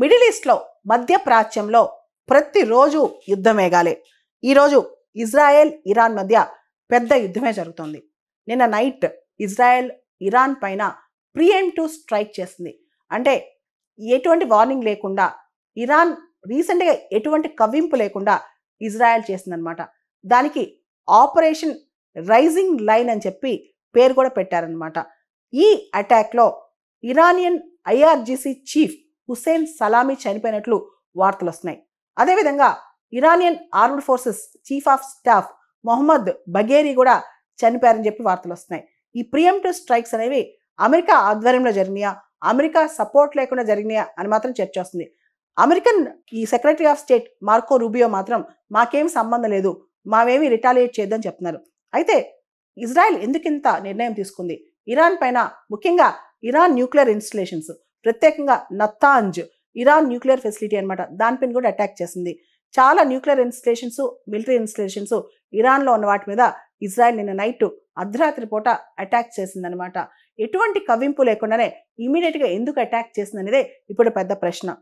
Middle ఈస్ట్లో మధ్యప్రాచ్యంలో ప్రతిరోజు యుద్ధ మేఘాలే. ఈరోజు ఇజ్రాయెల్ ఇరాన్ మధ్య పెద్ద యుద్ధమే జరుగుతుంది. నిన్న నైట్ ఇజ్రాయెల్ ఇరాన్ పైన ప్రియంటివ్ స్ట్రైక్ చేసింది. అంటే ఎటువంటి వార్నింగ్ లేకుండా, ఇరాన్ రీసెంట్గా ఎటువంటి కవ్వింపు లేకుండా ఇజ్రాయెల్ చేసిందనమాట. దానికి ఆపరేషన్ రైజింగ్ లైన్ అని చెప్పి పేరు కూడా పెట్టారనమాట. ఈ అటాక్లో Iranian IRGC chief Hossein Salami చనిపోయినట్లు వార్తలు వస్తున్నాయి. అదేవిధంగా Iranian armed forces chief of staff Mohammad Bagheri కూడా చనిపోయారని చెప్పి వార్తలు వస్తున్నాయి. ఈ ప్రియంటివ్ స్ట్రైక్స్ అనేవి అమెరికా ఆధ్వర్యంలో జరిగినాయా, అమెరికా సపోర్ట్ లేకుండా జరిగినాయా అని మాత్రం చర్చ వస్తుంది. అమెరికన్ ఈ secretary of state Marco Rubio మాత్రం మాకేం సంబంధం లేదు, మావేమీ రిటాలియేట్ చేద్దని చెప్తున్నారు. అయితే ఇజ్రాయెల్ ఎందుకింత నిర్ణయం తీసుకుంది? ఇరాన్ పైన, ముఖ్యంగా ఇరాన్ న్యూక్లియర్ ఇన్స్టలేషన్స్, ప్రత్యేకంగా నతాంజ్ ఇరాన్ న్యూక్లియర్ ఫెసిలిటీ అనమాట, దానిపైన కూడా అటాక్ చేసింది. చాలా న్యూక్లియర్ ఇన్స్టలేషన్స్, మిలిటరీ ఇన్స్టలేషన్స్ ఇరాన్లో ఉన్న వాటి మీద ఇజ్రాయెల్ నిన్న నైట్ అర్ధరాత్రి పూట అటాక్ చేసిందనమాట. ఎటువంటి కవ్వింపు లేకుండానే ఇమీడియట్గా ఎందుకు అటాక్ చేసిందనేదే ఇప్పుడు పెద్ద ప్రశ్న.